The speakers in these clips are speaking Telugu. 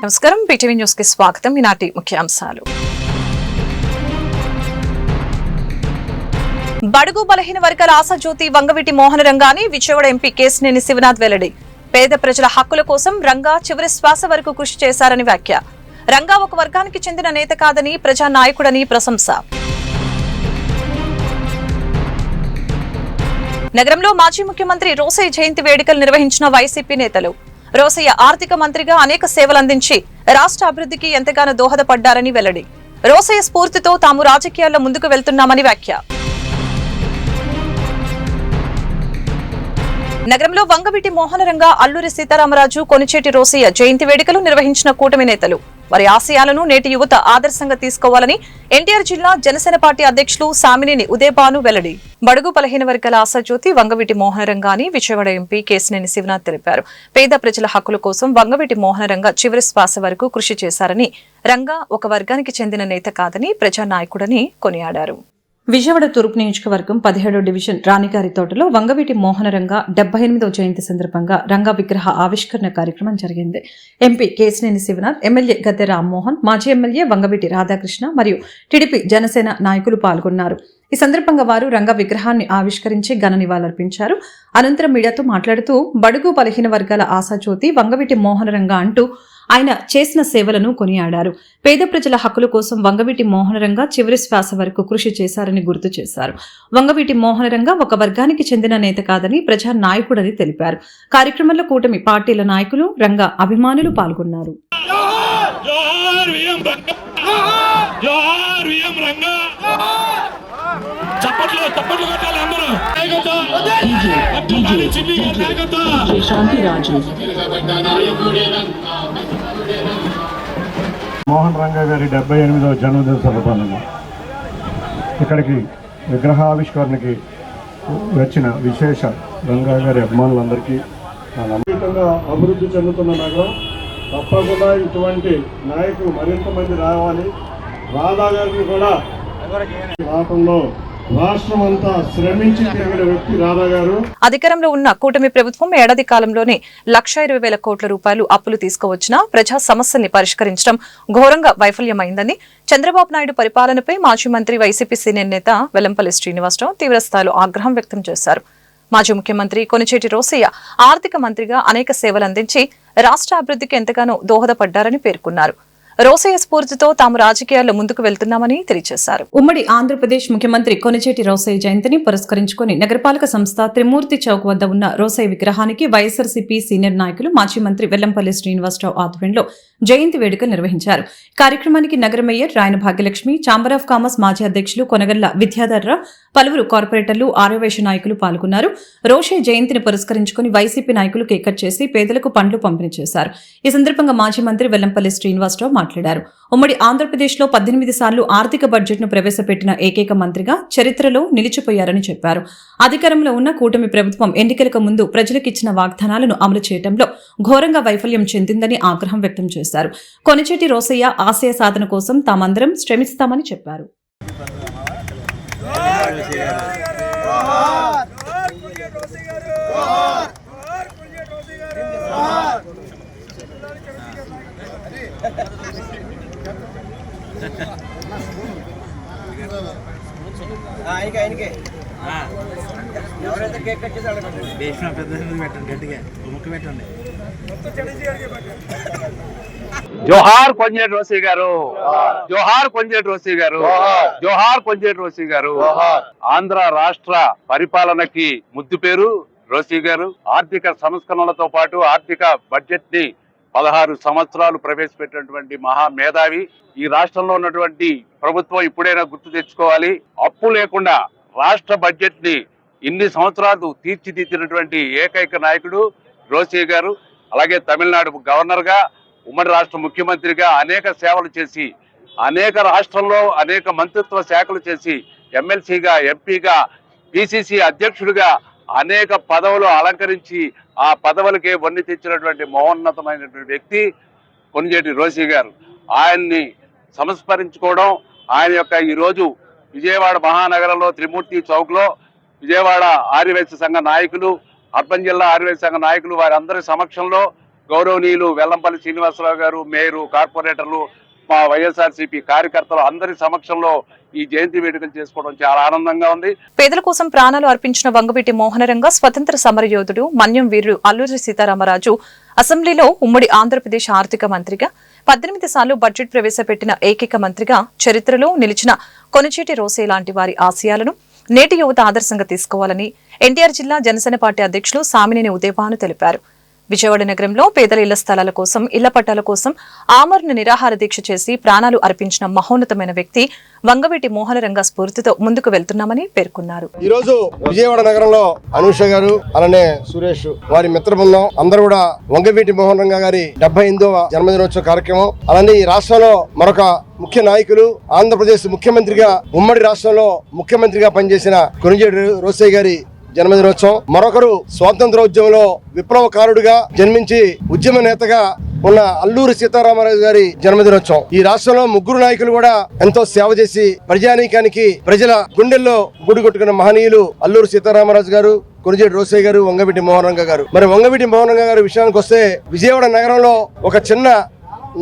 నమస్కారం, బీటీవీ న్యూస్ కి స్వాగతం. ఈనాటి ముఖ్యాంశాలు. బడుగు బలహీన వర్గాల ఆశాజ్యోతి వంగవీటి మోహన రంగాని విజయవాడ ఎంపీ కేశినేని శివనాథ్ వెల్లడి. పేద ప్రజల హక్కుల కోసం రంగా చివరి శ్వాస వరకు కృషి చేశారని వ్యాఖ్య. రంగా ఒక వర్గానికి చెందిన నేత కాదని ప్రజా నాయకుడని ప్రశంస. నగరంలో మాజీ ముఖ్యమంత్రి రోసయ్య జయంతి వేడుకలు నిర్వహించిన వైసీపీ నేతలు. రోసయ్య ఆర్థిక మంత్రిగా అనేక సేవలందించి రాష్ట్ర అభివృద్ధికి ఎంతగానో దోహదపడ్డారని వెల్లడి. రోసయ్య స్ఫూర్తితో తాము రాజకీయాల్లో ముందుకు వెళ్తున్నామని వ్యాఖ్య. నగరంలో వంగవీటి మోహన రంగా, అల్లూరి సీతారామరాజు, కొనిచేటి రోసయ్య జయంతి వేడుకలు నిర్వహించిన కూటమి నేతలు. వారి ఆశయాలను నేటి యువత ఆదర్శంగా తీసుకోవాలని ఎన్టీఆర్ జిల్లా జనసేన పార్టీ అధ్యక్షులు సామినేని ఉదయభాను వెల్లడి. బడుగు బలహీన వర్గాల ఆశాజ్యోతి వంగవీటి మోహన రంగాని విజయవాడ ఎంపీ కేశినేని శివనాథ్ తెలిపారు. పేద ప్రజల హక్కుల కోసం వంగవీటి మోహన రంగా చివరి శ్వాస వరకు కృషి చేశారని, రంగా ఒక వర్గానికి చెందిన నేత కాదని ప్రజా నాయకుడని కొనియాడారు. విజయవాడ తూర్పు నియోజకవర్గం 17వ డివిజన్ రాణిగారి తోటలో వంగవీటి మోహన రంగా 78వ జయంతి సందర్భంగా రంగా విగ్రహ ఆవిష్కరణ కార్యక్రమం జరిగింది. ఎంపీ కేశినేని శివనాథ్, ఎమ్మెల్యే గద్దె రామ్మోహన్, మాజీ ఎమ్మెల్యే వంగవీటి రాధాకృష్ణ మరియు టీడీపీ జనసేన నాయకులు పాల్గొన్నారు. ఈ సందర్భంగా వారు రంగా విగ్రహాన్ని ఆవిష్కరించి ఘన నివాళులర్పించారు. అనంతరం మీడియాతో మాట్లాడుతూ బడుగు బలహీన వర్గాల ఆశాజ్యోతి వంగవీటి మోహన రంగా అంటూ ఆయన చేసిన సేవలను కొనియాడారు. పేద ప్రజల హక్కుల కోసం వంగవీటి మోహన రంగా చివరి శ్వాస వరకు కృషి చేశారని గుర్తు చేశారు. వంగవీటి మోహన రంగా ఒక వర్గానికి చెందిన నేత కాదని ప్రజా నాయకుడని తెలిపారు. కార్యక్రమంలో కూటమి పార్టీల నాయకులు, రంగా అభిమానులు పాల్గొన్నారు. మోహన్ రంగా గారి 78వ జన్మదిన సందర్భంగా ఇక్కడికి విగ్రహావిష్కరణకి వచ్చిన విశేష రంగా గారి అభిమానులందరికీ నమ్మకంగా అభివృద్ధి చెందుతున్న నగరం. తప్పకుండా ఇటువంటి నాయకులు మరింత మంది రావాలి. రాధా గారిని కూడా రావడంలో రాష్ట్రం అంతా శ్రమించి తిరిగిన వ్యక్తి రాధా గారు. అధికారంలో ఉన్న కూటమి ప్రభుత్వం ఏడాది కాలంలోనే 1,20,000 కోట్ల రూపాయలు అప్పులు తీసుకువచ్చినా ప్రజా సమస్యల్ని పరిష్కరించడం ఘోరంగా వైఫల్యమైందని, చంద్రబాబు నాయుడు పరిపాలనపై మాజీ మంత్రి వైసీపీ సీనియర్ నేత వెల్లంపల్లి శ్రీనివాసరావు తీవ్రస్థాయిలో ఆగ్రహం వ్యక్తం చేశారు. మాజీ ముఖ్యమంత్రి కొనిచేటి రోసయ్య ఆర్థిక మంత్రిగా అనేక సేవలందించి రాష్ట్ర అభివృద్ధికి ఎంతగానో దోహదపడ్డారని పేర్కొన్నారు. రోసయ్య స్ఫూర్తితో తాము రాజకీయాల్లో ముందుకు వెళ్తున్నామని తెలియజేశారు. ఉమ్మడి ఆంధ్రప్రదేశ్ ముఖ్యమంత్రి కొనిచేటి రోసయ్య జయంతిని పురస్కరించుకుని నగరపాలక సంస్థ త్రిమూర్తి చౌక్ వద్ద ఉన్న రోసయ్య విగ్రహానికి వైఎస్ఆర్సీపీ సీనియర్ నాయకులు మాజీ మంత్రి వెల్లంపల్లి శ్రీనివాసరావు ఆధ్వర్యంలో జయంతి వేడుకలు నిర్వహించారు. కార్యక్రమానికి నగర mayor Rayana Bhagyalakshmi, chamber of commerce మాజీ అధ్యక్షులు కొనగల్ల విద్యాధర్రావు, పలువురు కార్పొరేటర్లు, ఆర్యవైశ్య నాయకులు పాల్గొన్నారు. రోసయ్య జయంతిని పురస్కరించుకుని వైసీపీ నాయకులు కేక్ కట్ చేసి పేదలకు పండ్లు పంపిణీ చేశారు. ఈ సందర్భంగా మాజీ మంత్రి వెల్లంపల్లి శ్రీనివాసరావు మాట్లాడారు. ఉమ్మడి ఆంధ్రప్రదేశ్లో 18 సార్లు ఆర్థిక బడ్జెట్ను ప్రవేశపెట్టిన ఏకైక మంత్రిగా చరిత్రలో నిలిచిపోయారని చెప్పారు. అధికారంలో ఉన్న కూటమి ప్రభుత్వం ఎన్నికలకు ముందు ప్రజలకిచ్చిన వాగ్దానాలను అమలు చేయడంలో ఘోరంగా వైఫల్యం చెందిందని ఆగ్రహం వ్యక్తం చేశారు. కొనిచేటి రోసయ్య ఆశయ సాధన కోసం తామందరం శ్రమిస్తామని చెప్పారు. జోహార్ కొంజేటి రోసయ్య గారు, జోహార్ కొంజేటి రోసయ్య గారు, జోహార్ కొంజేటి రోసయ్య గారు. ఆంధ్ర రాష్ట్ర పరిపాలనకి ముద్దు పేరు రోసయ్య గారు. ఆర్థిక సంస్కరణలతో పాటు ఆర్థిక బడ్జెట్ ని 16 సంవత్సరాలు ప్రవేశపెట్టినటువంటి మహా మేధావి. ఈ రాష్ట్రంలో ఉన్నటువంటి ప్రభుత్వం ఇప్పుడైనా గుర్తు తెచ్చుకోవాలి. అప్పు లేకుండా రాష్ట్ర బడ్జెట్ ని ఇన్ని సంవత్సరాలు తీర్చిదిద్దినటువంటి ఏకైక నాయకుడు రోసయ్య గారు. అలాగే తమిళనాడు గవర్నర్ గా, ఉమ్మడి రాష్ట్ర ముఖ్యమంత్రిగా అనేక సేవలు చేసి, అనేక రాష్ట్రంలో అనేక మంత్రిత్వ శాఖలు చేసి, ఎమ్మెల్సీగా, ఎంపీగా, పిసిసి అధ్యక్షుడిగా అనేక పదవులు అలంకరించి ఆ పదవులకే వన్ని తెచ్చినటువంటి మహోన్నతమైనటువంటి వ్యక్తి కొనిచేటి రోసయ్య గారు. ఆయన్ని సంస్మరించుకోవడం, ఆయన యొక్క ఈరోజు విజయవాడ మహానగరంలో త్రిమూర్తి చౌక్ లో విజయవాడ ఆర్యవైశ్య సంఘ నాయకులు, అర్బన్ జిల్లా ఆర్యవైశ్య సంఘ నాయకులు వారందరి సమక్షంలో గౌరవనీయులు వెల్లంపల్లి శ్రీనివాసరావు గారు, మేయరు, కార్పొరేటర్లు, మా వైఎస్ఆర్సీపీ కార్యకర్తలు అందరి సమక్షంలో ఈ జయంతి వేడుకలు చేసుకోవడం చాలా ఆనందంగా ఉంది. పేదల కోసం ప్రాణాలు అర్పించిన వంగవీటి మోహనరంగ స్వతంత్ర సమరయోధుడు, మన్యం వీరుడు అల్లూరి సీతారామరాజు అసెంబ్లీలో ఉమ్మడి ఆంధ్రప్రదేశ్ ఆర్థిక మంత్రిగా 18 సార్లు బడ్జెట్ ప్రవేశపెట్టిన ఏకైక మంత్రిగా చరిత్రలో నిలిచిన కొనిచేటి రోసే లాంటి వారి ఆశయాలను నేటి యువత ఆదర్శంగా తీసుకోవాలని ఎన్టీఆర్ జిల్లా జనసేన పార్టీ అధ్యక్షులు సామినేని ఉదయభాను తెలిపారు. విజయవాడ నగరంలో పేదల ఇళ్ల స్థలాల కోసం, ఇళ్ల పట్టాల కోసం ఆమరణ నిరాహార దీక్ష చేసి ప్రాణాలు అర్పించిన మహోన్నతమైన వ్యక్తి వంగవీటి మోహనరంగ స్ఫూర్తితో ముందుకు వెళ్తున్నామని పేర్కొన్నారు. ఈ రోజు విజయవాడ నగరంలో అనూష గారు అలానే సురేష్ వారి మిత్ర బృందం అందరూ కూడా వంగవీటి మోహనరంగ గారి 78వ జన్మదినోత్సవ కార్యక్రమం, అలానే ఈ రాష్ట్రంలో మరొక ముఖ్య నాయకులు, ఆంధ్రప్రదేశ్ ముఖ్యమంత్రిగా ఉమ్మడి రాష్ట్రంలో ముఖ్యమంత్రిగా పనిచేసిన కొనిజేటి రోసే గారి జన్మదినోత్సవం, మరొకరు స్వాతంత్రోద్యమంలో విప్లవకారుడిగా జన్మించి ఉద్యమ నేతగా ఉన్న అల్లూరి సీతారామరాజు గారి జన్మదినోత్సవం. ఈ రాష్ట్రంలో ముగ్గురు నాయకులు కూడా ఎంతో సేవ చేసి ప్రజానీకానికి ప్రజల గుండెల్లో గుడి కొట్టుకున్న మహనీయులు అల్లూరి సీతారామరాజు గారు, కొనిజేటి రోసే గారు, వంగవీటి మోహనరంగ గారు. మరి వంగవీటి మోహనరంగ గారి విషయానికి వస్తే విజయవాడ నగరంలో ఒక చిన్న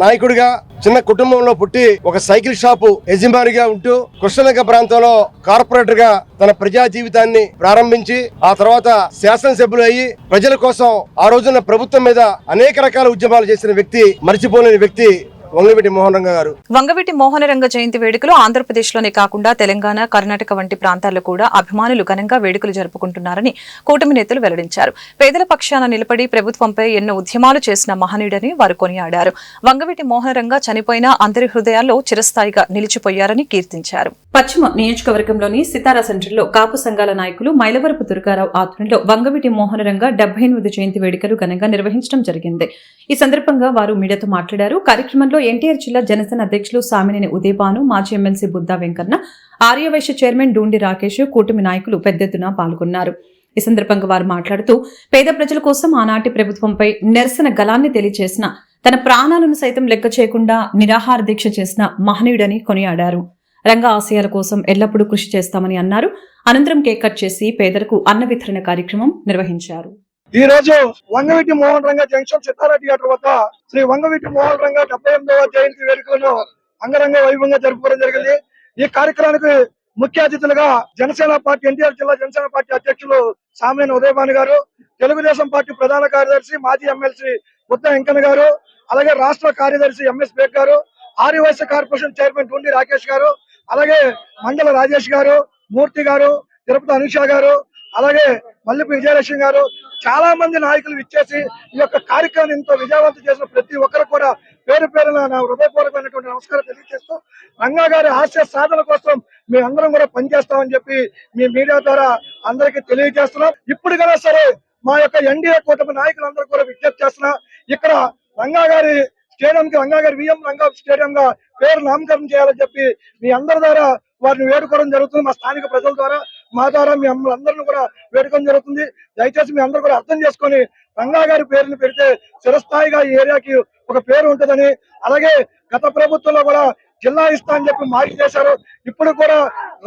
నాయకుడిగా చిన్న కుటుంబంలో పుట్టి ఒక సైకిల్ షాపు యజమానిగా ఉంటూ కృష్ణనగర్ ప్రాంతంలో కార్పొరేటర్ గా తన ప్రజా జీవితాన్ని ప్రారంభించి ఆ తర్వాత శాసనసభ్యులు అయ్యి ప్రజల కోసం ఆ రోజున ప్రభుత్వం మీద అనేక రకాల ఉద్యమాలు చేసిన వ్యక్తి, మర్చిపోలేని వ్యక్తి వంగవీటి మోహనరంగ గారు. వంగవీటి మోహనరంగ జయంతి వేడుకలు ఆంధ్రప్రదేశ్లోనే కాకుండా తెలంగాణ, కర్ణాటక వంటి ప్రాంతాల్లో కూడా అభిమానులు ఘనంగా వేడుకలు జరుపుకుంటున్నారని కూటమి నేతలు వెల్లడించారు. పేదల పక్షాన నిలబడి ప్రభుత్వంపై ఎన్నో ఉద్యమాలు చేసిన మహనీయుడని వారు కొనియాడారు. వంగవీటి మోహనరంగ చనిపోయినా అందరి హృదయాల్లో చిరస్థాయిగా నిలిచిపోయారని కీర్తించారు. పశ్చిమ నియోజకవర్గంలోని సితారా సెంటర్లో కాపు సంఘాల నాయకులు మైలవరపు దుర్గారావు ఆధ్వర్యంలో వంగవీటి మోహనరంగ 78వ జయంతి వేడుకలు ఘనంగా నిర్వహించడం జరిగింది. ఈ సందర్భంగా వారు మీడియాతో మాట్లాడారు. కార్యక్రమంలో ఎన్టీఆర్ జిల్లా జనసేన అధ్యక్షులు సామినేని ఉదయభాను, మాజీ ఎమ్మెల్సీ బుద్దా వెంకన్న, ఆర్యవైశ్య చైర్మన్ డూండి రాకేష్, కూటమి నాయకులు పెద్ద ఎత్తున పాల్గొన్నారు. ఈ సందర్భంగా వారు మాట్లాడుతూ పేద ప్రజల కోసం ఆనాటి ప్రభుత్వంపై నిరసన గళాన్ని తెలియజేసిన, తన ప్రాణాలను సైతం లెక్క చేయకుండా నిరాహార దీక్ష చేసిన మహనీయుడని కొనియాడారు. రంగ ఆశయాల కోసం ఎల్లప్పుడూ కృషి చేస్తామని అన్నారు. అనంతరం కేక్ కట్ చేసి పేదలకు అన్న వితరణ కార్యక్రమం నిర్వహించారు. ఈ రోజు వంగవీటి మోహనరంగ జంక్షన్ సితారా థియేటర్ వద్ద శ్రీ వంగవీటి మోహనరంగ 78వ జయంతి వేడుకలను అంగరంగ వైభవంగా జరుపుకోవడం జరిగింది. ఈ కార్యక్రమానికి ముఖ్య అతిథులుగా జనసేన పార్టీ ఎన్టీఆర్ జిల్లా జనసేన పార్టీ అధ్యక్షులు సామినేని ఉదయభాను గారు, తెలుగుదేశం పార్టీ ప్రధాన కార్యదర్శి మాజీ ఎమ్మెల్సీ బుద్దా వెంకన్న గారు, అలాగే రాష్ట్ర కార్యదర్శి ఎంఎస్ బేగ్ గారు, ఆర్యవైశ్య కార్పొరేషన్ చైర్మన్ డూండి రాకేష్ గారు, అలాగే మండల రాజేష్ గారు, మూర్తి గారు, తిరుపతి అనుష గారు, అలాగే మల్లిపి విజయలక్ష్మి గారు, చాలా మంది నాయకులు ఇచ్చేసి ఈ యొక్క కార్యక్రమాన్ని ఎంతో విజయవంతం చేసిన ప్రతి ఒక్కరు కూడా పేరు పేరున నా హృదయపూర్వకమైనటువంటి నమస్కారం తెలియజేస్తూ, రంగా గారి ఆశయ సాధన కోసం మేమందరం కూడా పనిచేస్తామని చెప్పి మీ మీడియా ద్వారా అందరికీ తెలియజేస్తున్నాం. ఇప్పుడు కన్నా సరే మా యొక్క ఎన్డీఏ కూటమి నాయకులందరూ కూడా విజ్ఞప్తి చేస్తున్నా, ఇక్కడ రంగా గారి స్టేడియంకి రంగా గారి విఎం రంగా స్టేడియం గా పేరు నామకరణం చేయాలని చెప్పి మీ అందరి ద్వారా వారిని వేడుకోవడం జరుగుతుంది. మా స్థానిక ప్రజల ద్వారా, మా ద్వారా మీ అందరిని కూడా వేడుకోవడం జరుగుతుంది. దయచేసి మీ అందరూ కూడా అర్థం చేసుకొని రంగా గారి పేరుని పెడితే చిరస్థాయిగా ఈ ఏరియాకి ఒక పేరు ఉంటుందని, అలాగే గత ప్రభుత్వంలో కూడా జిల్లా ఇస్తా అని చెప్పి మార్పు చేశారు. ఇప్పుడు కూడా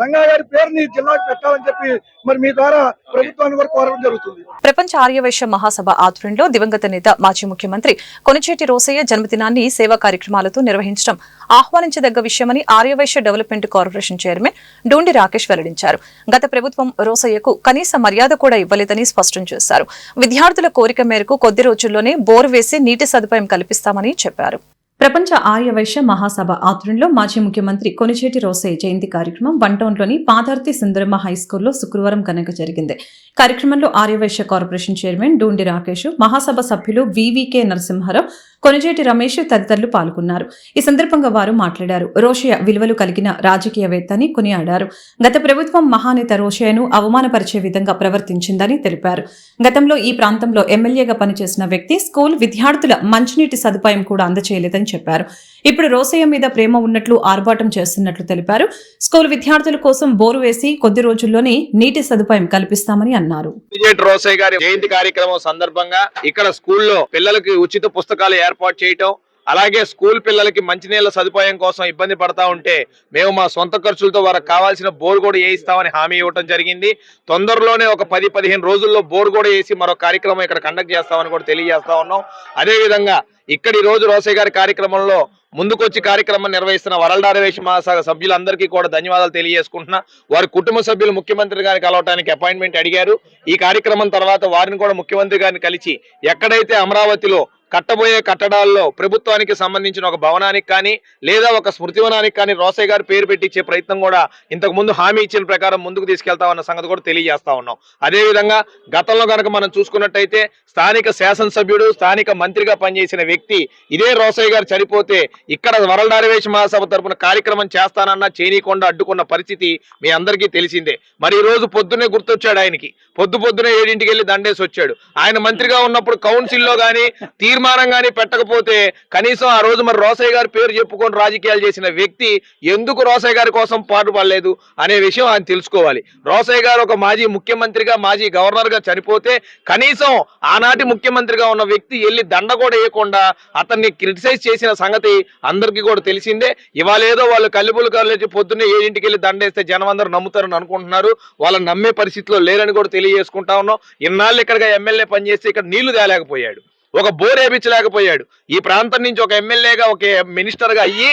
రంగా గారి పేరుని జిల్లాకు పెట్టాలని చెప్పి మరి మీ ద్వారా ప్రభుత్వాన్ని కూడా కోరడం జరుగుతుంది. ప్రపంచ ఆర్యవైశ్య మహాసభ ఆధ్వర్యంలో దివంగత నేత మాజీ ముఖ్యమంత్రి కొనిచేటి రోసయ్య జన్మదినాన్ని సేవా కార్యక్రమాలతో నిర్వహించడం ఆహ్వానించదగ్గ విషయమని Arya Vaishya development corporation chairman Dundi Rakesh వెల్లడించారు. గత ప్రభుత్వం రోసయ్యకు కనీస మర్యాద కూడా ఇవ్వలేదని స్పష్టం చేశారు. విద్యార్థుల కోరిక మేరకు కొద్ది రోజుల్లోనే బోరు వేసి నీటి సదుపాయం కల్పిస్తామని చెప్పారు. ప్రపంచ ఆర్యవైశ్య మహాసభ ఆధ్వర్యంలో మాజీ ముఖ్యమంత్రి కొనిచేటి రోసయ్య జయంతి కార్యక్రమం వన్ టౌన్లోని పాదార్తి సుందరమ్మ హైస్కూల్లో శుక్రవారం ఘనంగా జరిగింది. కార్యక్రమంలో ఆర్యవైశ్య కార్పొరేషన్ చైర్మన్ డూండి రాకేష్, మహాసభ సభ్యులు వివికే నరసింహారావు, కొనిచేటి రమేష్ తదితరులు పాల్గొన్నారు. ఈ సందర్భంగా వారు మాట్లాడారు. రోషయ్య విలువలు కలిగిన రాజకీయవేత్త అని కొనియాడారు. గత ప్రభుత్వం మహానేత రోషయ్యను అవమానపరిచే విధంగా ప్రవర్తించిందని తెలిపారు. గతంలో ఈ ప్రాంతంలో ఎమ్మెల్యేగా పనిచేసిన వ్యక్తి స్కూల్ విద్యార్థుల మంచినీటి సదుపాయం కూడా అందజేయలేదని చెప్పారు. ఇప్పుడు రోసయ్య మీద ప్రేమ ఉన్నట్లు ఆర్భాటం చేస్తున్నట్లు తెలిపారు. స్కూల్ విద్యార్థుల కోసం బోరు వేసి కొద్ది రోజుల్లోనే నీటి సదుపాయం కల్పిస్తామని అన్నారు. రోసయ్య గారి జయంతి కార్యక్రమం సందర్భంగా ఇక్కడ స్కూల్లో పిల్లలకి ఉచిత పుస్తకాలు ఏర్పాటు చేయటం, అలాగే స్కూల్ పిల్లలకి మంచినీళ్ళ సదుపాయం కోసం ఇబ్బంది పడతా ఉంటే మేము మా సొంత ఖర్చులతో వారికి కావాల్సిన బోర్ కూడా వేయిస్తామని హామీ ఇవ్వడం జరిగింది. తొందరలోనే ఒక 10-15 రోజుల్లో బోర్ కూడా వేసి మరో కార్యక్రమం ఇక్కడ కండక్ట్ చేస్తామని కూడా తెలియజేస్తా ఉన్నాం. అదేవిధంగా ఇక్కడి రోజు రోసయ్య గారి కార్యక్రమంలో ముందుకొచ్చి కార్యక్రమం నిర్వహిస్తున్న వరల్డ్ ఆర్యవేశ మహాసంఘ సభ్యులందరికీ కూడా ధన్యవాదాలు తెలియజేసుకుంటున్నా. వారి కుటుంబ సభ్యులు ముఖ్యమంత్రి గారిని కలవడానికి అపాయింట్మెంట్ అడిగారు. ఈ కార్యక్రమం తర్వాత వారిని కూడా ముఖ్యమంత్రి గారిని కలిసి ఎక్కడైతే అమరావతిలో కట్టబోయే కట్టడాల్లో ప్రభుత్వానికి సంబంధించిన ఒక భవనానికి కానీ లేదా ఒక స్మృతివనానికి కానీ రోసయ్య గారు పేరు పెట్టించే ప్రయత్నం కూడా ఇంతకు ముందు హామీ ఇచ్చిన ప్రకారం ముందుకు తీసుకెళ్తామన్న సంగతి కూడా తెలియజేస్తా ఉన్నాం. అదేవిధంగా గతంలో కనుక మనం చూసుకున్నట్టయితే స్థానిక శాసనసభ్యుడు స్థానిక మంత్రిగా పనిచేసిన వ్యక్తి ఇదే రోసయ్య గారు చనిపోతే ఇక్కడ వరల్డ్ ఆర్యవేశ మహాసభ తరపున కార్యక్రమం చేస్తానన్నా చేయనీయకుండా అడ్డుకున్న పరిస్థితి మీ అందరికీ తెలిసిందే. మరి ఈ రోజు పొద్దున్నే గుర్తొచ్చాడు ఆయనకి. పొద్దునే 7ంటికి వెళ్ళి దండేసి వచ్చాడు. ఆయన మంత్రిగా ఉన్నప్పుడు కౌన్సిల్లో కానీ తీర్మానం కానీ పెట్టకపోతే కనీసం ఆ రోజు మరి రోసయ్య గారి పేరు చెప్పుకొని రాజకీయాలు చేసిన వ్యక్తి ఎందుకు రోసయ్య గారి కోసం పాటుపడలేదు అనే విషయం ఆయన తెలుసుకోవాలి. రోసయ్య గారు ఒక మాజీ ముఖ్యమంత్రిగా మాజీ గవర్నర్గా చనిపోతే కనీసం ఆనాటి ముఖ్యమంత్రిగా ఉన్న వ్యక్తి వెళ్ళి దండ కూడా వేయకుండా అతన్ని క్రిటిసైజ్ చేసిన సంగతి అందరికీ కూడా తెలిసిందే. ఇవాళ ఏదో వాళ్ళు కల్లిపులు కల్లేసి పొద్దున్నే 7ంటికి వెళ్ళి దండేస్తే జనం అందరూ నమ్ముతారని అనుకుంటున్నారు. వాళ్ళని నమ్మే పరిస్థితిలో లేరని కూడా తెలియజేసుకుంటా ఉన్నాం. ఇన్నాళ్ళు ఇక్కడగా ఎమ్మెల్యే పనిచేస్తే ఇక్కడ నీళ్లు తేలేకపోయాడు, ఒక బోర్ వేయించలేకపోయాడు. ఈ ప్రాంతం నుంచి ఒక ఎమ్మెల్యేగా ఒక మినిస్టర్గా అయ్యి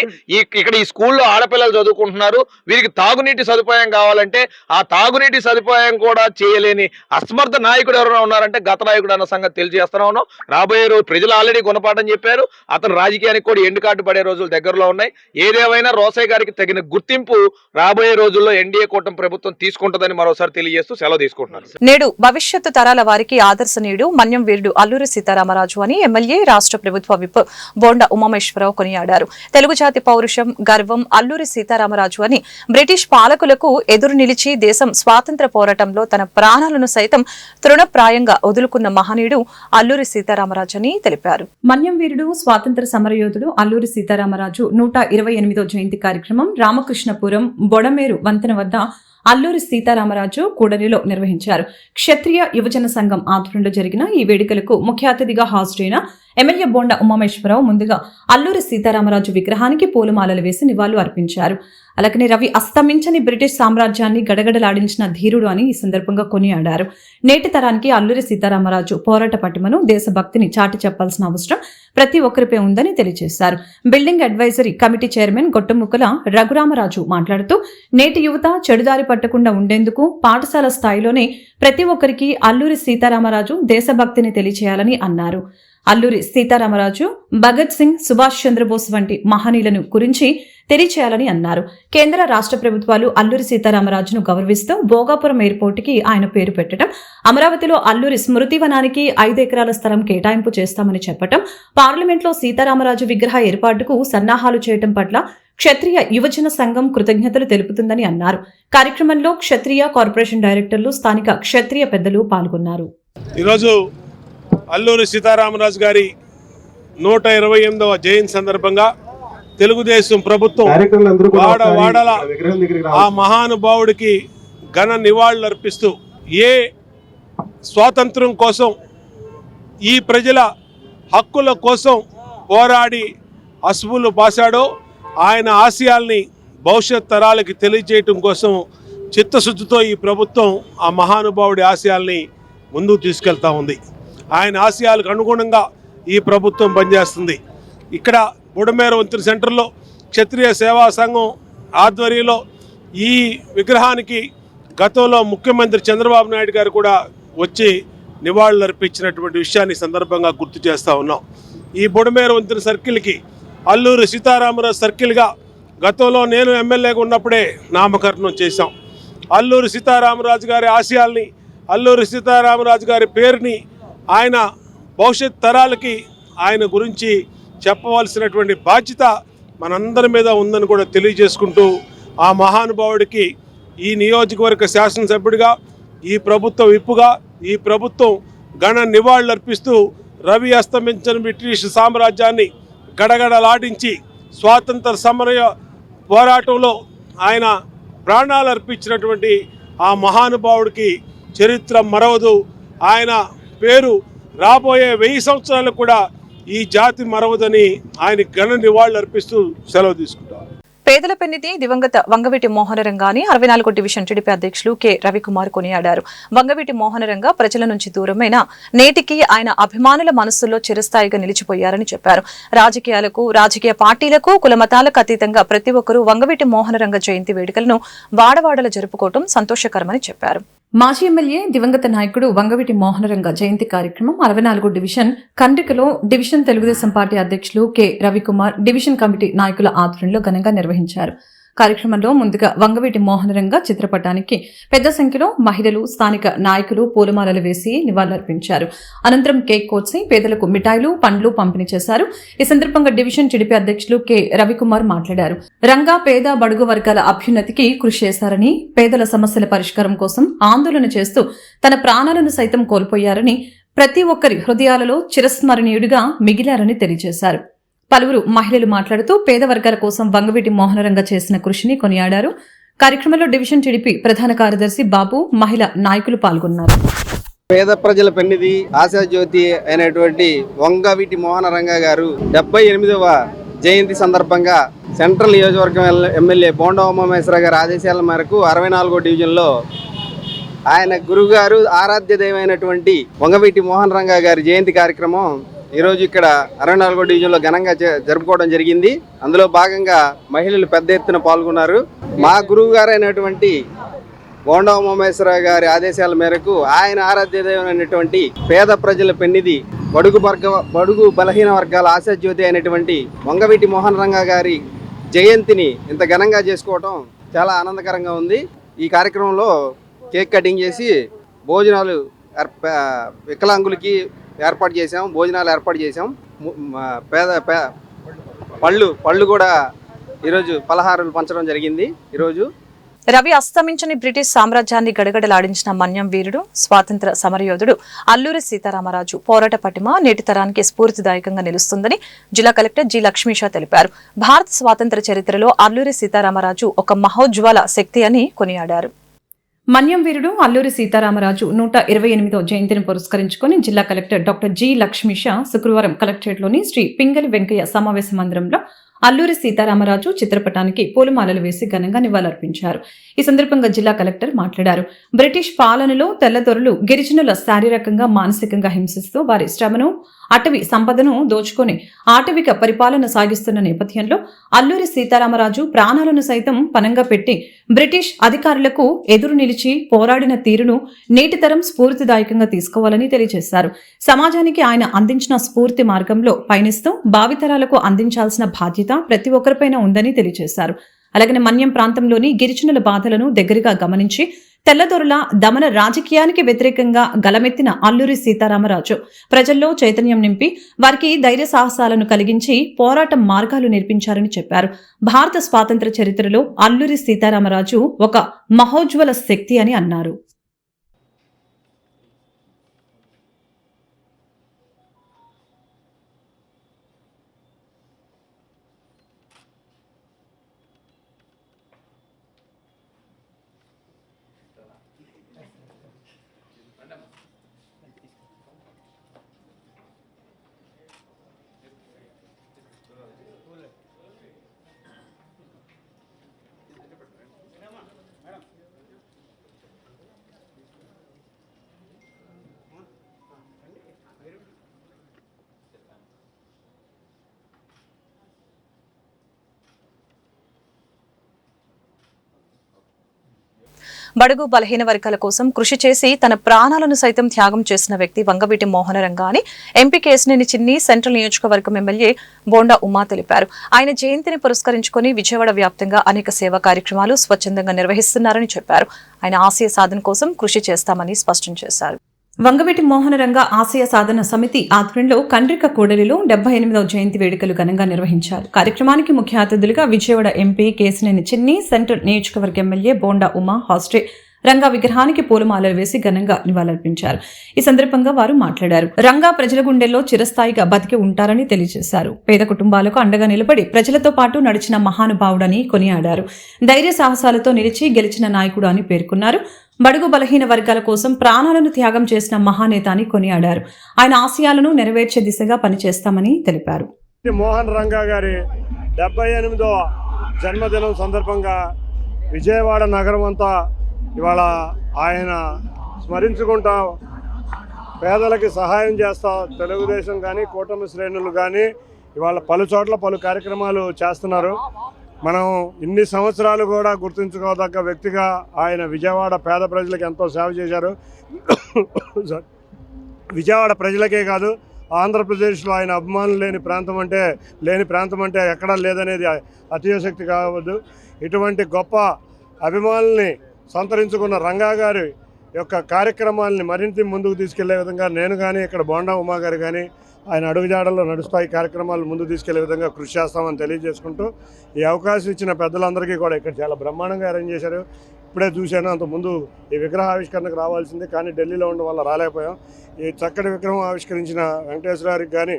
ఇక్కడ ఈ స్కూల్లో ఆడపిల్లలు చదువుకుంటున్నారు. వీరికి తాగునీటి సదుపాయం కావాలంటే ఆ తాగునీటి సదుపాయం కూడా చేయలేని అసమర్థ నాయకుడు ఎవరైనా ఉన్నారంటే గత నాయకుడు అన్న సంగతి తెలియజేస్తున్నా ఉన్నాం. రాబోయే రోజు ప్రజలు ఆల్రెడీ గుణపాఠం చెప్పారు. అతను రాజకీయానికి కూడా ఎండు కార్డు పడే రోజులు దగ్గరలో ఉన్నాయి. ఏదేమైనా రోసయ్య గారికి తగిన గుర్తింపు రాబోయే రోజుల్లో ఎన్డీఏ కూటమి ప్రభుత్వం తీసుకుంటుందని మరోసారి తెలియజేస్తూ సెలవు తీసుకుంటున్నారు. నేడు భవిష్యత్తు తరాల వారికి ఆదర్శనీయుడు మన్యం వీరుడు అల్లూరి సీతారామరాజు అని ఎమ్మెల్యే రాష్ట్ర ప్రభుత్వ విప్ బోండా ఉమామేశ్వరరావు కొనియాడారు. తెలుగు జాతి పౌరుషం గర్వం అల్లూరి సీతారామరాజు అని బ్రిటిష్ పాలకులకు ఎదురు నిలిచి దేశం స్వాతంత్ర పోరాటంలో తన ప్రాణాలను సైతం తృణప్రాయంగా వదులుకున్న మహనీయుడు అల్లూరి సీతారామరాజు అని తెలిపారు. మన్యం వీరుడు స్వాతంత్ర సమరయోధుడు అల్లూరి సీతారామరాజు 128వ జయంతి కార్యక్రమం రామకృష్ణపురం బొడమేరు వంతెన వద్ద అల్లూరి సీతారామరాజు కూడలిలో నిర్వహించారు. క్షత్రియ యువజన సంఘం ఆధ్వర్యంలో జరిగిన ఈ వేడుకలకు ముఖ్య అతిథిగా హాజరైన ఎమ్మెల్యే బోండా ఉమామేశ్వరరావు ముందుగా అల్లూరి సీతారామరాజు విగ్రహానికి పూలమాలలు వేసి నివాళులు అర్పించారు. అలాగనే రవి అస్తమించని బ్రిటిష్ సామ్రాజ్యాన్ని గడగడలాడించిన ధీరుడు అని ఈ సందర్భంగా కొనియాడారు. నేటి తరానికి అల్లూరి సీతారామరాజు పోరాట పటిమను దేశభక్తిని చాటి చెప్పాల్సిన అవసరం ప్రతి ఒక్కరిపై ఉందని తెలియజేశారు. Building advisory committee chairman Gottumukkala Raghuramaraju మాట్లాడుతూ నేటి యువత చెడుదారి పట్టకుండా ఉండేందుకు పాఠశాల స్థాయిలోనే ప్రతి ఒక్కరికి అల్లూరి సీతారామరాజు దేశభక్తిని తెలియచేయాలని అన్నారు. అల్లూరి సీతారామరాజు భగత్ సింగ్ సుభాష్ చంద్రబోస్ వంటి మహనీయులను గురించి తెలియచేయాలని అన్నారు. కేంద్ర రాష్ట్ర ప్రభుత్వాలు అల్లూరి సీతారామరాజును గౌరవిస్తూ భోగాపురం ఎయిర్పోర్టుకి ఆయన పేరు పెట్టడం, అమరావతిలో అల్లూరి స్మృతివనానికి 5 ఎకరాల స్థలం కేటాయింపు చేస్తామని చెప్పడం, పార్లమెంట్లో సీతారామరాజు విగ్రహ ఏర్పాటుకు సన్నాహాలు చేయడం పట్ల క్షత్రియ యువజన సంఘం కృతజ్ఞతలు తెలుపుతుందని అన్నారు. కార్యక్రమంలో క్షత్రియ కార్పొరేషన్ డైరెక్టర్లు స్థానిక క్షత్రియ పెద్దలు పాల్గొన్నారు. ఈరోజు అల్లూరి సీతారామరాజు గారి 128వ జయంతి సందర్భంగా తెలుగుదేశం ప్రభుత్వం వాడవాడల ఆ మహానుభావుడికి ఘన నివాళులు అర్పిస్తూ ఏ స్వాతంత్రం కోసం ఈ ప్రజల హక్కుల కోసం పోరాడి అసువులు బాసాడో ఆయన ఆశయాల్ని భవిష్యత్ తరాలకి తెలియజేయటం కోసం చిత్తశుద్ధితో ఈ ప్రభుత్వం ఆ మహానుభావుడి ఆశయాల్ని ముందుకు తీసుకెళ్తా ఉంది. ఆయన ఆశయాలకు అనుగుణంగా ఈ ప్రభుత్వం పనిచేస్తుంది. ఇక్కడ బుడమేరు వంతెన సెంటర్లో క్షత్రియ సేవా సంఘం ఆధ్వర్యంలో ఈ విగ్రహానికి గతంలో ముఖ్యమంత్రి చంద్రబాబు నాయుడు గారు కూడా వచ్చి నివాళులు అర్పించినటువంటి విషయాన్ని సందర్భంగా గుర్తు చేస్తూ ఉన్నాం. ఈ బుడమేరు వంతెన సర్కిల్కి అల్లూరి సీతారామరాజు సర్కిల్గా గతంలో నేను ఎమ్మెల్యేగా ఉన్నప్పుడే నామకరణం చేశాం. అల్లూరి సీతారామరాజు గారి ఆశయాల్ని, అల్లూరి సీతారామరాజు గారి పేరుని ఆయన భవిష్యత్ తరాలకి ఆయన గురించి చెప్పవలసినటువంటి బాధ్యత మనందరి మీద ఉందని కూడా తెలియజేసుకుంటూ ఆ మహానుభావుడికి ఈ నియోజకవర్గ శాసనసభ్యుడిగా, ఈ ప్రభుత్వ విప్పుగా ఈ ప్రభుత్వం ఘన నివాళులు అర్పిస్తూ రవి అస్తమించని బ్రిటిష్ సామ్రాజ్యాన్ని గడగడలాడించి స్వాతంత్ర సమర పోరాటంలో ఆయన ప్రాణాలు అర్పించినటువంటి ఆ మహానుభావుడికి చరిత్ర మరవదు. ఆయన పేరు రాబోయే 1000 సంవత్సరాలు కూడా ఈ జాతి మరవదని ఆయన ఘన నివాళులు అర్పిస్తూ సెలవు తీసుకుంటారు. పేదల పెన్నిధి దివంగత వంగవీటి మోహనరంగాని 64 డివిజన్ టీడీపీ అధ్యక్షులు కె రవికుమార్ కొనియాడారు. వంగవీటి మోహనరంగ ప్రజల నుంచి దూరమైన నేటికి ఆయన అభిమానుల మనస్సుల్లో చిరస్థాయిగా నిలిచిపోయారని చెప్పారు. రాజకీయ పార్టీలకు కులమతాలకు అతీతంగా ప్రతి ఒక్కరూ వంగవీటి మోహనరంగ జయంతి వేడుకలను వాడవాడల జరుపుకోవడం సంతోషకరమని చెప్పారు. మాజీ ఎమ్మెల్యే దివంగత నాయకుడు వంగవీటి మోహనరంగ జయంతి కార్యక్రమం 64 డివిజన్ కండ్రికలో డివిజన్ తెలుగుదేశం పార్టీ అధ్యక్షులు కె రవికుమార్ డివిజన్ కమిటీ నాయకుల ఆధ్వర్యంలో ఘనంగా నిర్వహించారు. కార్యక్రమంలో ముందుగా వంగవీటి మోహనరంగ చిత్రపటానికి పెద్ద సంఖ్యలో మహిళలు, స్థానిక నాయకులు పూలమాలలు వేసి నివాళులర్పించారు. అనంతరం కేక్ కోసి పేదలకు మిఠాయిలు, పండ్లు పంపిణీ చేశారు. ఈ సందర్భంగా డివిజన్ టీడీపీ అధ్యక్షులు కె రవికుమార్ మాట్లాడారు. రంగా పేద బడుగు వర్గాల అభ్యున్నతికి కృషి చేశారని, పేదల సమస్యల పరిష్కారం కోసం ఆందోళన చేస్తూ తన ప్రాణాలను సైతం కోల్పోయారని, ప్రతి ఒక్కరి హృదయాలలో చిరస్మరణీయుడిగా మిగిలారని తెలియజేశారు. పలువురు మహిళలు మాట్లాడుతూ పేద వర్గాల కోసం వంగవీటి మోహనరంగ చేసిన కృషిని కొనియాడారు. కార్యక్రమంలో డివిజన్ టీడీపీ ప్రధాన కార్యదర్శి బాబు, మహిళా నాయకులు పాల్గొన్నారు. పేద ప్రజల పెన్నిధి, ఆశాజ్యోతి అయినటువంటి వంగవీటి మోహనరంగ గారు 78వ జయంతి సందర్భంగా సెంట్రల్ నియోజకవర్గం ఎమ్మెల్యే బోండా ఉమామహేశ్వర గారి ఆదేశాల మేరకు 64వ డివిజన్లో ఆయన గురుగారు ఆరాధ్య దైవమైనటువంటి వంగవీటి మోహనరంగ గారి జయంతి కార్యక్రమం ఈరోజు ఇక్కడ 64వ డివిజన్లో ఘనంగా జరుపుకోవడం జరిగింది. అందులో భాగంగా మహిళలు పెద్ద ఎత్తున పాల్గొన్నారు. మా గురువు గారు అయినటువంటి బోండా ఉమామహేశ్వర గారి ఆదేశాల మేరకు ఆయన ఆరాధ్య దైవమైనటువంటి పేద ప్రజల పెన్నిధి, బడుగు బలహీన వర్గాల ఆశాజ్యోతి అయినటువంటి వంగవీటి మోహనరంగ గారి జయంతిని ఇంత ఘనంగా చేసుకోవడం చాలా ఆనందకరంగా ఉంది. ఈ కార్యక్రమంలో కేక్ కటింగ్ చేసి భోజనాలు వికలాంగులకి భోజనాలు ఏర్పాటు చేశాం. పళ్ళు కూడా ఈరోజు పలహారాలు పంచడం జరిగింది. ఈరోజు రవి అస్తమించని బ్రిటిష్ సామ్రాజ్యాన్ని గడగడలాడించిన మన్యం వీరుడు, స్వాతంత్ర సమరయోధుడు అల్లూరి సీతారామరాజు పోరాట పటిమ నేటి తరానికి స్ఫూర్తిదాయకంగా నిలుస్తుందని జిల్లా కలెక్టర్ జి లక్ష్మీషా తెలిపారు. భారత స్వాతంత్ర చరిత్రలో అల్లూరి సీతారామరాజు ఒక మహోజ్వల శక్తి అని కొనియాడారు. మన్యం వీరుడు అల్లూరి సీతారామరాజు 128వ జయంతిని పురస్కరించుకుని జిల్లా కలెక్టర్ డాక్టర్ జి లక్ష్మీషా శుక్రవారం కలెక్టరేట్లోని శ్రీ పింగళి వెంకయ్య సమావేశ మందిరంలో అల్లూరి సీతారామరాజు చిత్రపటానికి పూలమాలలు వేసి ఘనంగా నివాళులర్పించారు. ఈ సందర్భంగా జిల్లా కలెక్టర్ మాట్లాడారు. బ్రిటిష్ పాలనలో తెల్లదొరలు గిరిజనుల శారీరకంగా, మానసికంగా హింసిస్తూ వారి శ్రమను, అటవీ సంపదను దోచుకొని ఆటవిక పరిపాలన సాగిస్తున్న నేపథ్యంలో అల్లూరి సీతారామరాజు ప్రాణాలను సైతం పనంగా పెట్టి బ్రిటిష్ అధికారులకు ఎదురు నిలిచి పోరాడిన తీరును నేటి తరం స్ఫూర్తిదాయకంగా తీసుకోవాలని తెలియజేశారు. సమాజానికి ఆయన అందించిన స్ఫూర్తి మార్గంలో పయనిస్తూ భావితరాలకు అందించాల్సిన బాధ్యత ప్రతి ఒక్కరిపైన ఉందని తెలియజేశారు. అలాగే మన్యం ప్రాంతంలోని గిరిజనుల బాధలను దగ్గరగా గమనించి తెల్లదొరల దమన రాజకీయానికి వ్యతిరేకంగా గలమెత్తిన అల్లూరి సీతారామరాజు ప్రజల్లో చైతన్యం నింపి వారికి ధైర్య సాహసాలను కలిగించి పోరాట మార్గాలు నేర్పించారని చెప్పారు. భారత స్వాతంత్ర చరిత్రలో అల్లూరి సీతారామరాజు ఒక మహోజ్వల శక్తి అని అన్నారు. బడుగు బలహీన వర్గాల కోసం కృషి చేసి తన ప్రాణాలను సైతం త్యాగం చేసిన వ్యక్తి వంగవీటి మోహనరంగ అని ఎంపీ కేశినేని చిన్ని సెంట్రల్ నియోజకవర్గం ఎమ్మెల్యే బోండా ఉమా తెలిపారు. ఆయన జయంతిని పురస్కరించుకుని విజయవాడ వ్యాప్తంగా అనేక సేవా కార్యక్రమాలు స్వచ్ఛందంగా నిర్వహిస్తున్నారని చెప్పారు. ఆయన ఆశయ సాధన కోసం కృషి చేస్తామని స్పష్టం చేశారు. వంగవీటి మోహనరంగ ఆశయ సాధన సమితి ఆధ్వర్యంలో కండ్రిక కూడలిలో 78వ జయంతి వేడుకలు ఘనంగా నిర్వహించారు. కార్యక్రమానికి ముఖ్య అతిథులుగా విజయవాడ ఎంపీ కేశినేని చిన్ని, సెంట్రల్ నియోజకవర్గ ఎమ్మెల్యే బోండా ఉమా హాస్టే రంగా విగ్రహానికి పూలమాలలు వేసి ఘనంగా నివాళులర్పించారు. ఈ సందర్భంగా వారు మాట్లాడారు. రంగా ప్రజల గుండెల్లో చిరస్థాయిగా బతికి ఉంటారని తెలియజేశారు. పేద కుటుంబాలకు అండగా నిలబడి ప్రజలతో పాటు నడిచిన మహానుభావుడని కొనియాడారు. ధైర్య సాహసాలతో నిలిచి గెలిచిన నాయకుడు అని పేర్కొన్నారు. బడుగు బలహీన వర్గాల కోసం ప్రాణాలను త్యాగం చేసిన మహానేత అని కొనియాడారు. ఆయన ఆశయాలను నెరవేర్చే దిశగా పనిచేస్తామని తెలిపారు. మోహన్ రంగా గారి 78వ జన్మదినం సందర్భంగా విజయవాడ నగరం అంతా ఇవాళ ఆయన స్మరించుకుంటా పేదలకి సహాయం చేస్తా తెలుగుదేశం కానీ కూటమి శ్రేణులు కానీ ఇవాళ పలు చోట్ల పలు కార్యక్రమాలు చేస్తున్నారు. మనం ఇన్ని సంవత్సరాలు కూడా గుర్తుంచుకోదగ్గ వ్యక్తిగా ఆయన విజయవాడ పేద ప్రజలకు ఎంతో సేవ చేశారు. విజయవాడ ప్రజలకే కాదు, ఆంధ్రప్రదేశ్లో ఆయన అభిమానులు లేని ప్రాంతం అంటే ఎక్కడా లేదనేది అతిశక్తి కావద్దు. ఇటువంటి గొప్ప అభిమానుల్ని సంతరించుకున్న రంగా గారి యొక్క కార్యక్రమాలని మరింత ముందుకు తీసుకెళ్లే విధంగా నేను కానీ ఇక్కడ బోండా ఉమా గారు కానీ ఆయన అడుగుజాడల్లో నడుస్తాయి కార్యక్రమాలు ముందు తీసుకెళ్లే విధంగా కృషి చేస్తామని తెలియజేసుకుంటూ ఈ అవకాశం ఇచ్చిన పెద్దలందరికీ కూడా ఇక్కడ చాలా బ్రహ్మాండంగా అరేంజ్ చేశారు. ఇప్పుడే చూశాను, అంతకుముందు ఈ విగ్రహావిష్కరణకు రావాల్సింది కానీ ఢిల్లీలో ఉండడం వల్ల రాలేకపోయాం. ఈ చక్కటి విగ్రహం ఆవిష్కరించిన వెంకటేశ్వరారికి కానీ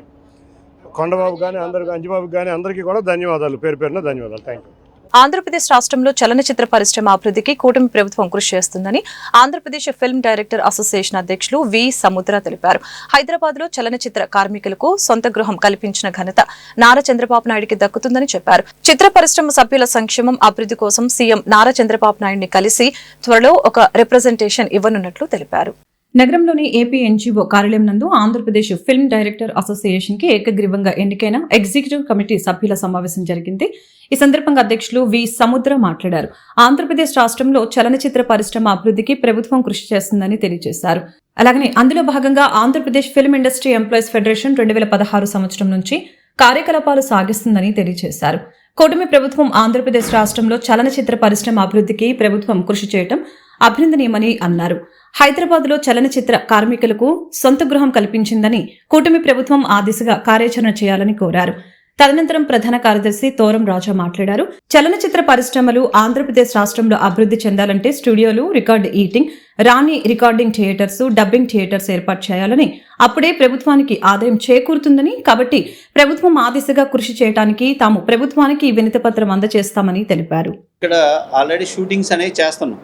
కొండబాబు కానీ అంజిబాబుకి కానీ అందరికీ కూడా ధన్యవాదాలు, పేరు పేరున ధన్యవాదాలు. Thank you. ఆంధ్రప్రదేశ్ రాష్ట్రంలో చలనచిత్ర పరిశ్రమ అభివృద్ధికి కూటమి ప్రభుత్వం కృషి చేస్తుందని ఆంధ్రప్రదేశ్ ఫిల్మ్ డైరెక్టర్ అసోసియేషన్ అధ్యక్షులు వి సముద్ర తెలిపారు. హైదరాబాద్ లో చలనచిత్ర కార్మికులకు సొంత గృహం కల్పించిన ఘనత నారా చంద్రబాబు నాయుడికి దక్కుతుందని చెప్పారు. చిత్ర పరిశ్రమ సభ్యుల సంక్షేమం అభివృద్ధి కోసం సీఎం నారా చంద్రబాబు నాయుడిని కలిసి త్వరలో ఒక రిప్రజెంటేషన్ ఇవ్వనున్నట్లు తెలిపారు. నగరంలోని ఏపీ ఎన్జీఓ కార్యాలయం నందు ఆంధ్రప్రదేశ్ ఫిల్మ్ డైరెక్టర్ అసోసియేషన్ కి ఏకగ్రీవంగా ఎన్నికైన ఎగ్జిక్యూటివ్ కమిటీ సభ్యుల సమావేశం జరిగింది. ఈ సందర్భంగా అధ్యక్షులు వి సముద్ర మాట్లాడారు. ఆంధ్రప్రదేశ్ రాష్ట్రంలో చలనచిత్ర పరిశ్రమ అభివృద్ధికి ప్రభుత్వం కృషి చేస్తుందని తెలియజేశారు. అలాగనే అందులో భాగంగా Andhra Pradesh film industry employees federation 2016 సంవత్సరం నుంచి కార్యకలాపాలు సాగిస్తుందని తెలియజేశారు. కూటమి ప్రభుత్వం ఆంధ్రప్రదేశ్ రాష్ట్రంలో చలనచిత్ర పరిశ్రమ అభివృద్ధికి ప్రభుత్వం కృషి చేయడం అభినందనీయమని అన్నారు. హైదరాబాద్ లో చలనచిత్ర కార్మికులకు సొంత గృహం కల్పించిందని కూటమి ప్రభుత్వం ఆ దిశగా కార్యాచరణ చేయాలని కోరారు. తదనంతరం ప్రధాన కార్యదర్శి తోరం రాజా మాట్లాడారు. చలనచిత్ర పరిశ్రమలు ఆంధ్రప్రదేశ్ రాష్ట్రంలో అభివృద్ధి చెందాలంటే స్టూడియోలు, రికార్డ్ ఈటింగ్, రాణి రికార్డింగ్ థియేటర్స్, డబ్బింగ్ థియేటర్స్ ఏర్పాటు చేయాలని, అప్పుడే ప్రభుత్వానికి ఆదాయం చేకూరుతుందని, కాబట్టి ప్రభుత్వం ఆ దిశగా కృషి చేయడానికి తాము ప్రభుత్వానికి వినతిపత్రం అందజేస్తామని తెలిపారు. ఇక్కడ ఆల్రెడీ షూటింగ్స్ అనేవి చేస్తున్నాం.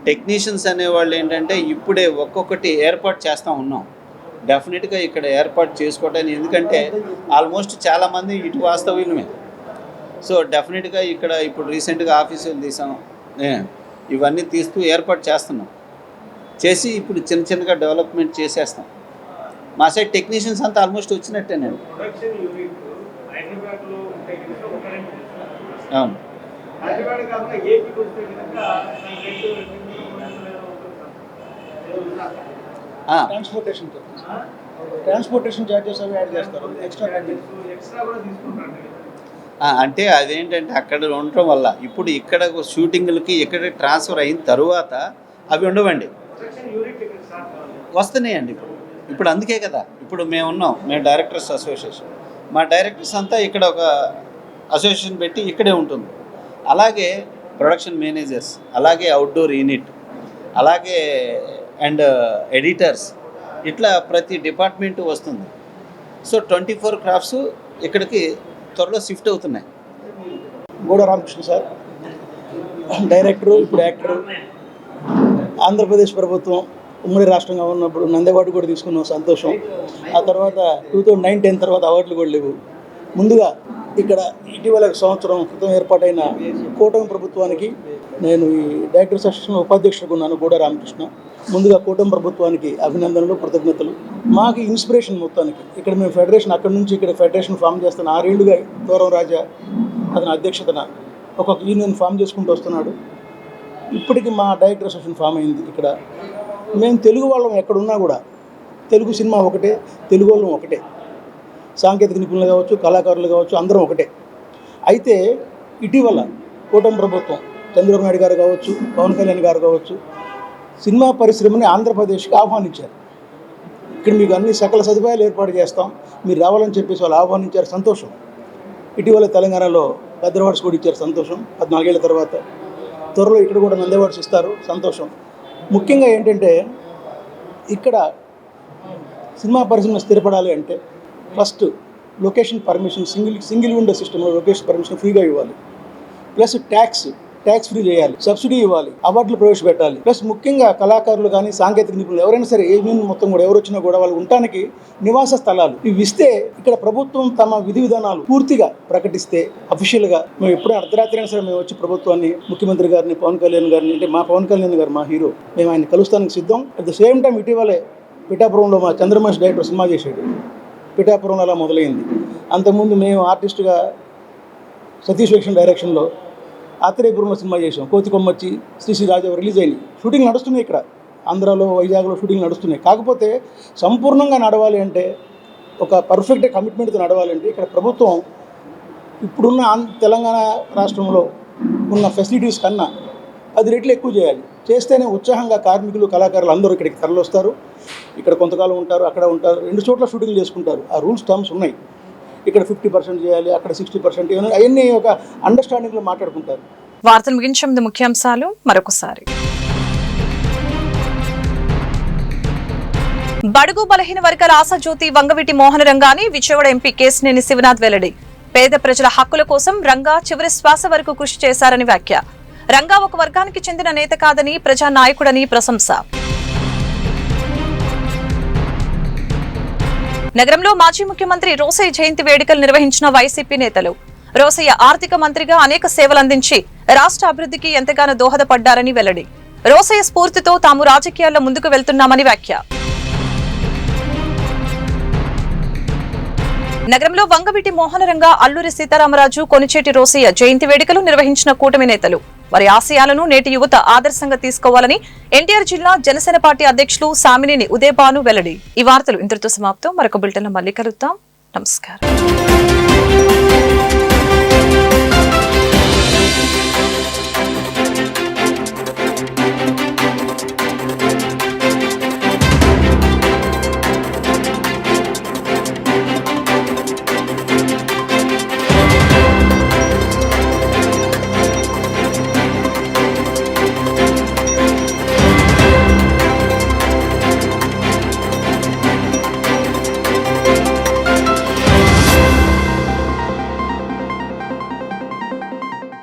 టెక్నీషియన్స్ అనేవాళ్ళు ఏంటంటే ఇప్పుడే ఒక్కొక్కటి ఏర్పాటు చేస్తూ ఉన్నాం. డెఫినెట్గా ఇక్కడ ఏర్పాటు చేసుకోవడానికి, ఎందుకంటే ఆల్మోస్ట్ చాలామంది ఇటు వాస్తవ్యులమే. సో డెఫినెట్గా ఇక్కడ ఇప్పుడు రీసెంట్గా ఆఫీసులు తీసాం, ఇవన్నీ తీస్తూ ఏర్పాటు చేస్తున్నాం. చేసి ఇప్పుడు చిన్నగా డెవలప్మెంట్ చేసేస్తాం. మా సైడ్ టెక్నీషియన్స్ అంతా ఆల్మోస్ట్ వచ్చినట్టేనండి. అవును. ట్రాన్స్పోర్టేషన్ చార్జెస్ అవి యాడ్ చేస్తారు, ఎక్స్ట్రా కూడా తీసుకుంటారు. అంటే అదేంటంటే అక్కడ ఉండటం వల్ల ఇప్పుడు ఇక్కడ షూటింగ్లకి ఇక్కడ ట్రాన్స్ఫర్ అయిన తర్వాత అవి ఉండవండి, వస్తున్నాయండి. ఇప్పుడు అందుకే కదా ఇప్పుడు మేము డైరెక్టర్స్ అసోసియేషన్, మా డైరెక్టర్స్ అంతా ఇక్కడ ఒక అసోసియేషన్ పెట్టి ఇక్కడే ఉంటుంది. అలాగే ప్రొడక్షన్ మేనేజర్స్, అలాగే అవుట్డోర్ యూనిట్, అలాగే అండ్ ఎడిటర్స్, ఇట్లా ప్రతి డిపార్ట్మెంటు వస్తుంది. సో 24 క్రాఫ్ట్స్ ఇక్కడికి త్వరలో షిఫ్ట్ అవుతున్నాయి. గూడ రామకృష్ణ సార్ డైరెక్టరు, ఇప్పుడు యాక్టరు. ఆంధ్రప్రదేశ్ ప్రభుత్వం ఉమ్మడి రాష్ట్రంగా ఉన్నప్పుడు నంది కూడా తీసుకున్నాం, సంతోషం. ఆ తర్వాత 2009-10 తర్వాత అవార్డులు కూడా లేవు. ముందుగా ఇక్కడ ఇటీవల సంవత్సరం క్రితం ఏర్పాటైన కూటమి ప్రభుత్వానికి నేను ఈ డైరెక్టర్ అసోసియేషన్ ఉపాధ్యక్షుడిగా ఉన్నాను, గూడ రామకృష్ణ. ముందుగా కూటమి ప్రభుత్వానికి అభినందనలు, కృతజ్ఞతలు. మాకు ఇన్స్పిరేషన్ మొత్తానికి ఇక్కడ మేము ఫెడరేషన్, అక్కడి నుంచి ఇక్కడ ఫెడరేషన్ ఫామ్ చేస్తాను. 6 ఏళ్లుగా తోరం రాజా అతని అధ్యక్షతన ఒక్కొక్క యూనియన్ ఫామ్ చేసుకుంటూ వస్తున్నాడు. ఇప్పటికీ మా డైరెక్టర్ అసోసియేషన్ ఫామ్ అయింది. ఇక్కడ మేము తెలుగు వాళ్ళం ఎక్కడున్నా కూడా తెలుగు సినిమా ఒకటే, తెలుగు వాళ్ళం ఒకటే, సాంకేతిక నిపుణులు కావచ్చు, కళాకారులు కావచ్చు, అందరం ఒకటే. అయితే ఇటీవల కూటమి ప్రభుత్వం చంద్రబాబు నాయుడు గారు కావచ్చు, పవన్ కళ్యాణ్ గారు కావచ్చు, సినిమా పరిశ్రమని ఆంధ్రప్రదేశ్కి ఆహ్వానించారు. ఇక్కడ మీకు అన్ని సకల సదుపాయాలు ఏర్పాటు చేస్తాం, మీరు రావాలని చెప్పేసి వాళ్ళు ఆహ్వానించారు, సంతోషం. ఇటీవల తెలంగాణలో పెద్ద అవార్డ్స్ కూడా ఇచ్చారు, సంతోషం. 14 ఏళ్ల తర్వాత త్వరలో ఇక్కడ కూడా నంది అవార్డ్స్ ఇస్తారు, సంతోషం. ముఖ్యంగా ఏంటంటే ఇక్కడ సినిమా పరిశ్రమ స్థిరపడాలి అంటే first location permission, single window సిస్టంలో లొకేషన్ పర్మిషన్ ఫ్రీగా ఇవ్వాలి. ప్లస్ ట్యాక్స్ ట్యాక్స్ ఫ్రీ చేయాలి, సబ్సిడీ ఇవ్వాలి, అవార్డులు ప్రవేశపెట్టాలి. ప్లస్ ముఖ్యంగా కళాకారులు కానీ సాంకేతిక నిపుణులు ఎవరైనా సరే ఏమేమి మొత్తం కూడా ఎవరు వచ్చినా కూడా వాళ్ళు ఉండటానికి నివాస స్థలాలు ఇవి ఇస్తే ఇక్కడ ప్రభుత్వం తమ విధి విధానాలు పూర్తిగా ప్రకటిస్తే అఫీషియల్ గా మేము ఎప్పుడూ అర్ధరాత్రి అయినా సరే మేము వచ్చి ప్రభుత్వాన్ని, ముఖ్యమంత్రి గారిని, పవన్ కళ్యాణ్ గారిని, అంటే మా పవన్ కళ్యాణ్ గారు మా హీరో, మేము ఆయన కలుస్తానికి సిద్ధం. అట్ ద సేమ్ టైం ఇటీవలే పిఠాపురంలో మా చంద్రమహేష్ డైరెక్టర్ సినిమా చేశాడు. పిఠాపురంలో అలా మొదలైంది. అంతకుముందు మేము ఆర్టిస్టుగా సతీష్ వేషన్ డైరెక్షన్లో ఆత్రేయపురంలో సినిమా చేసాం. కోతి కొమ్మచ్చి, శ్రీ రాజా రిలీజ్ అయినాయి. షూటింగ్ నడుస్తున్నాయి ఇక్కడ ఆంధ్రాలో, వైజాగ్లో షూటింగ్ నడుస్తున్నాయి. కాకపోతే సంపూర్ణంగా నడవాలి అంటే, ఒక పర్ఫెక్ట్ కమిట్మెంట్తో నడవాలంటే ఇక్కడ ప్రభుత్వం ఇప్పుడున్న తెలంగాణ రాష్ట్రంలో ఉన్న ఫెసిలిటీస్ కన్నా 10 రెట్లు ఎక్కువ చేయాలి. చేస్తేనే ఉత్సాహంగా కార్మికులు, కళాకారులు అందరూ ఇక్కడికి తరలిస్తారు. ఇక్కడ కొంతకాలం ఉంటారు, అక్కడ ఉంటారు, 2 చోట్ల షూటింగ్ చేసుకుంటారు. ఆ రూల్స్ టర్మ్స్ ఉన్నాయి. ఇక్కడ 50% చేయాలి, అక్కడ 60% అవన్నీ ఒక అండర్స్టాండింగ్లో మాట్లాడుకుంటారు. వార్తలు ముగించే ముందు ముఖ్యాంశాలు మరొకసారి. బడుగు బలహీన వర్గాల ఆశాజ్యోతి వంగవీటి మోహన రంగాని విజయవాడ ఎంపీ కేశినేని శివనాథ్ వెల్లడి. పేద ప్రజల హక్కుల కోసం రంగా చివరి శ్వాస వరకు కృషి చేశారని వ్యాఖ్య. రంగా ఒక వర్గానికి చెందిన నేత కాదని, ప్రజా నాయకుడని ప్రశంస. నగరంలో మాజీ ముఖ్యమంత్రి రోసయ్య జయంతి వేడుకలు నిర్వహించిన వైసీపీ నేతలు. రోసయ్య ఆర్థిక మంత్రిగా అనేక సేవలందించి రాష్ట్ర అభివృద్ధికి ఎంతగానో దోహదపడ్డారని వెల్లడి. రోసయ్య స్ఫూర్తితో తాము రాజకీయాల్లో ముందుకు వెళ్తున్నామని వ్యాఖ్య. నగరంలో వంగవీటి మోహనరంగా, అల్లూరి సీతారామరాజు, కొనిచేటి రోసయ్య జయంతి వేడుకలు నిర్వహించిన కూటమి నేతలు. వారి ఆశయాలను నేటి యువత ఆదర్శంగా తీసుకోవాలని ఎన్టీఆర్ జిల్లా జనసేన పార్టీ అధ్యక్షులు సామినేని ఉదయభాను వెల్లడి. ఈ వార్తలు ఇంతటితో సమాప్తం. మరొక బులెటిన్లో మళ్ళీ కలుద్దాం. నమస్కారం.